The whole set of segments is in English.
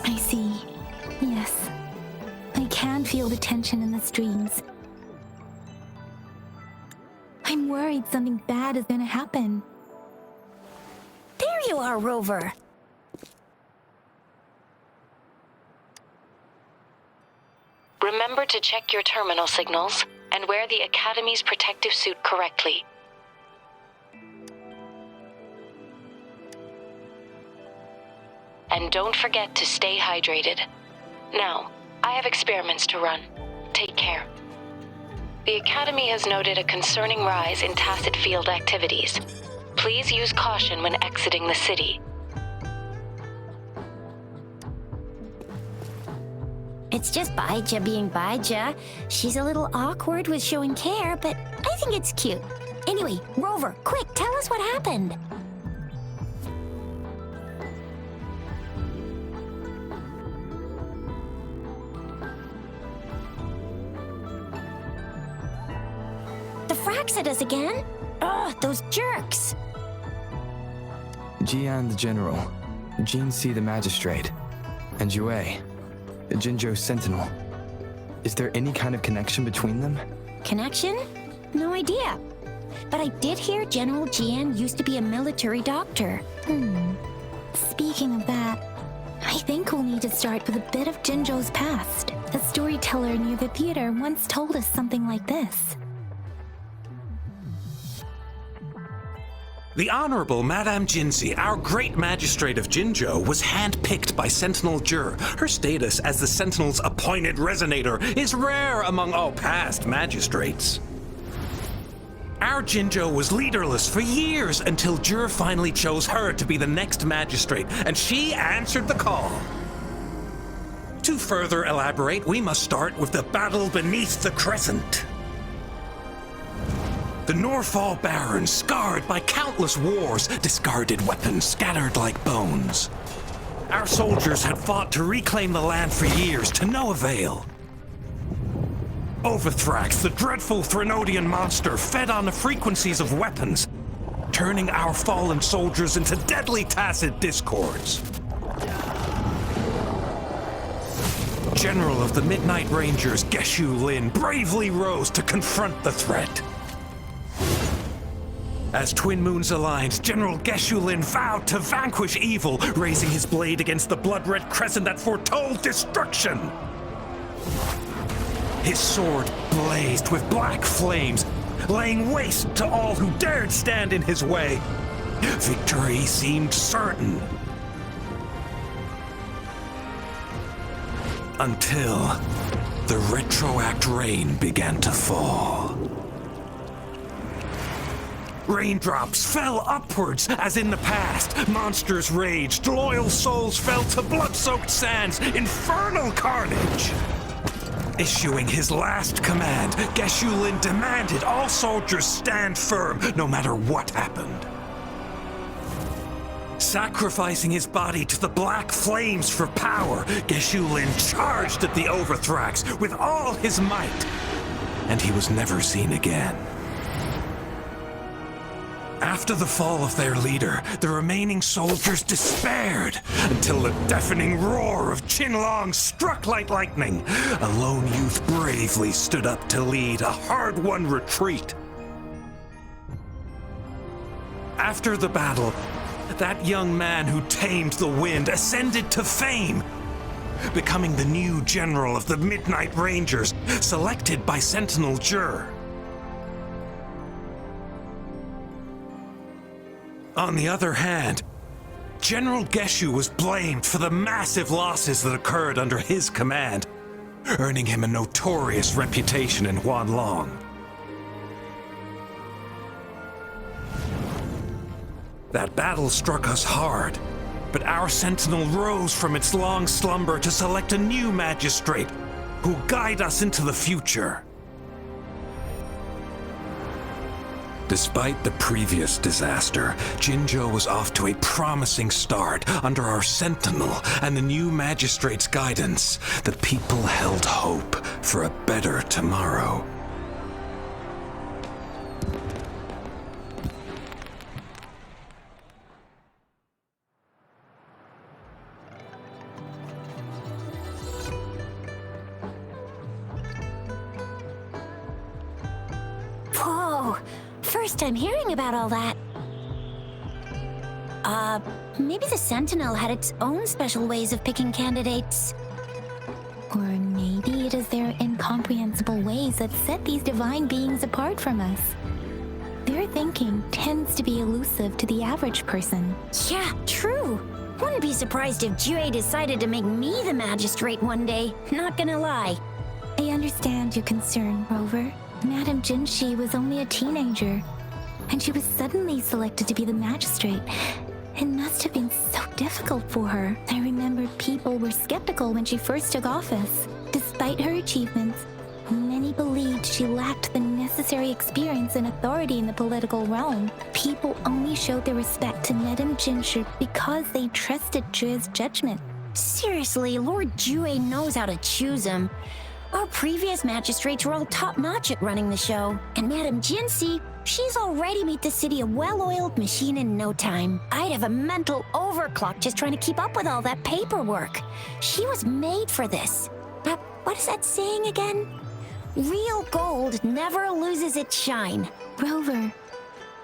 I see. Yes. I can feel the tension in the streams. I'm worried something bad is gonna happen. There you are, Rover. Remember to check your terminal signals and wear the Academy's protective suit correctly. And don't forget to stay hydrated. Now, I have experiments to run. Take care. The Academy has noted a concerning rise in tacit field activities. Please use caution when exiting the city. It's just Baija being Baija. She's a little awkward with showing care, but I think it's cute. Anyway, Rover, quick, tell us what happened. The fracks at us again? Ugh, those jerks. Jian the General, Jinzhou the Magistrate, and Yue, the Jinzhou Sentinel. Is there any kind of connection between them? Connection? No idea. But I did hear General Jian used to be a military doctor. Speaking of that, I think we'll need to start with a bit of Jinzhou's past. A storyteller near the theater once told us something like this. The Honorable Madame Jinzhou, our great magistrate of Jinzhou, was handpicked by Sentinel Jur. Her status as the Sentinel's appointed Resonator is rare among all past magistrates. Our Jinzhou was leaderless for years until Jur finally chose her to be the next magistrate, and she answered the call. To further elaborate, we must start with the battle beneath the crescent. The Norfall Barons, scarred by countless wars, discarded weapons scattered like bones. Our soldiers had fought to reclaim the land for years, to no avail. Overthrax, the dreadful Threnodian monster, fed on the frequencies of weapons, turning our fallen soldiers into deadly tacit discords. General of the Midnight Rangers, Geshu Lin, bravely rose to confront the threat. As Twin Moons aligned, General Geshu Lin vowed to vanquish evil, raising his blade against the blood-red crescent that foretold destruction. His sword blazed with black flames, laying waste to all who dared stand in his way. Victory seemed certain. Until the retroact rain began to fall. Raindrops fell upwards, as in the past. Monsters raged, loyal souls fell to blood-soaked sands, infernal carnage. Issuing his last command, Geshu Lin demanded all soldiers stand firm, no matter what happened. Sacrificing his body to the black flames for power, Geshu Lin charged at the Overthrax with all his might, and he was never seen again. After the fall of their leader, the remaining soldiers despaired until the deafening roar of Qinlong struck like lightning. A lone youth bravely stood up to lead a hard-won retreat. After the battle, that young man who tamed the wind ascended to fame, becoming the new general of the Midnight Rangers, selected by Sentinel Jur. On the other hand, General Geshu was blamed for the massive losses that occurred under his command, earning him a notorious reputation in Huanlong. That battle struck us hard, but our Sentinel rose from its long slumber to select a new magistrate who'll guide us into the future. Despite the previous disaster, Jinzhou was off to a promising start. Under our Sentinel and the new magistrate's guidance, the people held hope for a better tomorrow. Whoa, first time hearing about all that. Maybe the Sentinel had its own special ways of picking candidates. Or maybe it is their incomprehensible ways that set these divine beings apart from us. Their thinking tends to be elusive to the average person. Yeah, true. Wouldn't be surprised if Jue decided to make me the magistrate one day, not gonna lie. I understand your concern, Rover. Madame Jinzhou was only a teenager, and she was suddenly selected to be the magistrate. It must have been so difficult for her. I remember people were skeptical when she first took office. Despite her achievements, many believed she lacked the necessary experience and authority in the political realm. People only showed their respect to Madame Jinzhou because they trusted Jue's judgment. Seriously, Lord Jue knows how to choose him. Our previous magistrates were all top-notch at running the show. And Madame Jinzhou, she's already made the city a well-oiled machine in no time. I'd have a mental overclock just trying to keep up with all that paperwork. She was made for this. What is that saying again? Real gold never loses its shine. Rover,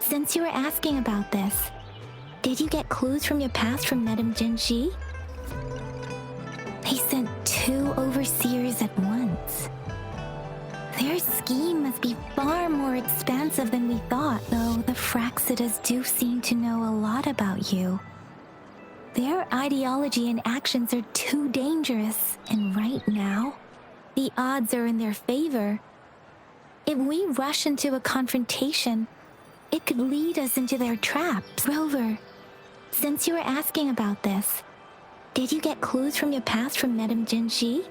since you were asking about this, did you get clues from your past from Madame Jinzhou? They sent 2 overseers at once. Their scheme must be far more expansive than we thought, though the Fraxidas do seem to know a lot about you. Their ideology and actions are too dangerous, and right now, the odds are in their favor. If we rush into a confrontation, it could lead us into their traps. Rover, since you were asking about this, did you get clues from your past from Madame Jinzhou?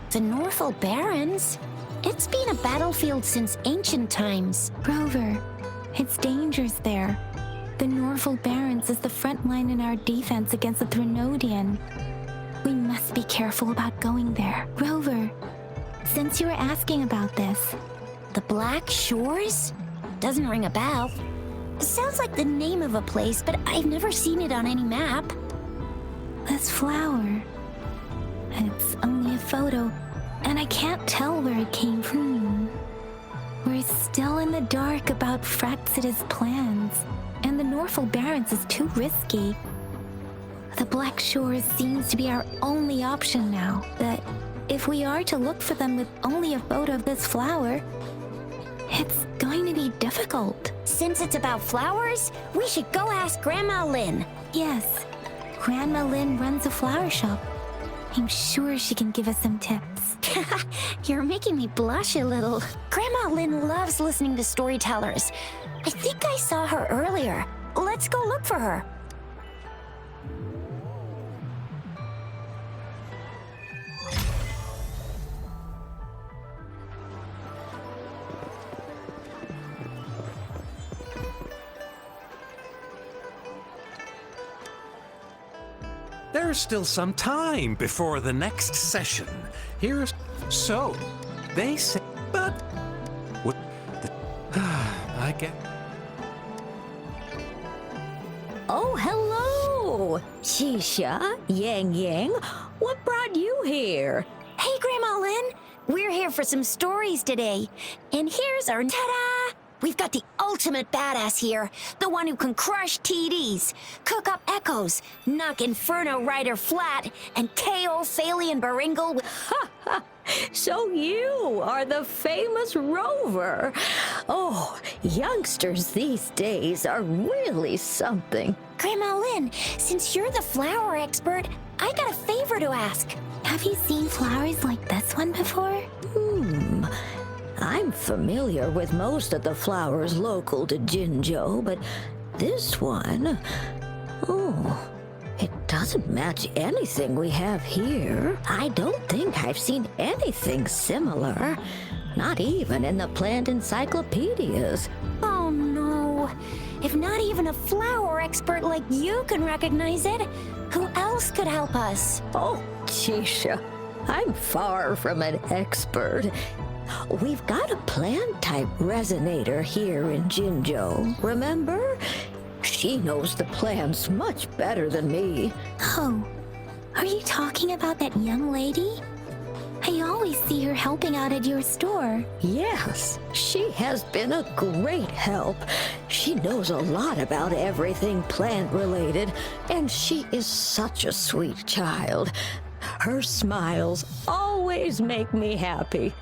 The Northel Barrens? It's been a battlefield since ancient times. Rover, it's dangerous there. The Northel Barrens is the front line in our defense against the Threnodian. We must be careful about going there. Rover, since you were asking about this, The Black Shores? Doesn't ring a bell. Sounds like the name of a place, but I've never seen it on any map. this flower, it's only a photo, and I can't tell where it came from. We're still in the dark about Fraxida's plans, and the Northel Barrens is too risky. The Black Shores seems to be our only option now, but if we are to look for them with only a photo of this flower, it's going to be difficult. Since it's about flowers, we should go ask Grandma Lynn. Yes, Grandma Lynn runs a flower shop. I'm sure she can give us some tips. You're making me blush a little. Grandma Lynn loves listening to storytellers. I think I saw her earlier. Let's go look for her. There's still some time before the next session. Here's... So, they say... But... What... I get... Oh, hello! Shisha, Yang Yang, what brought you here? Hey, Grandma Lynn. We're here for some stories today. And here's our... Ta-da! We've got the ultimate badass here. The one who can crush TDs, cook up echoes, knock Inferno Rider flat, and KO Phalian Baringle with... So you are the famous Rover. Oh, youngsters these days are really something. Grandma Lynn, since you're the flower expert, I got a favor to ask. Have you seen flowers like this one before? I'm familiar with most of the flowers local to Jinzhou, but this one... Oh, it doesn't match anything we have here. I don't think I've seen anything similar. Not even in the plant encyclopedias. Oh no. If not even a flower expert like you can recognize it, who else could help us? Oh, Chisha, I'm far from an expert. We've got a plant-type resonator here in Jinzhou, remember? She knows the plants much better than me. Oh, you talking about that young lady? I always see her helping out at your store. Yes, she has been a great help. She knows a lot about everything plant-related, and she is such a sweet child. Her smiles always make me happy.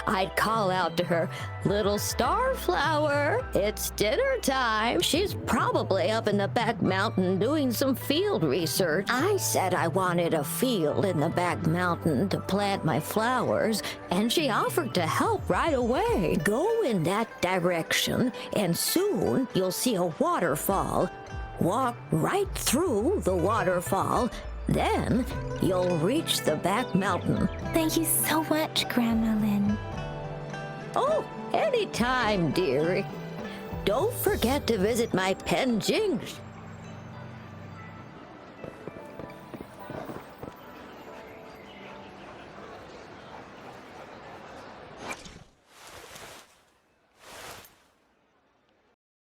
I'd call out to her, "Little Starflower, it's dinner time." She's probably up in the back mountain doing some field research. I said I wanted a field in the back mountain to plant my flowers, and she offered to help right away. Go in that direction, and soon you'll see a waterfall. Walk right through the waterfall, then you'll reach the back mountain. Thank you so much, Grandma Lin. Oh, anytime, dearie. Don't forget to visit my pen Jinzhou.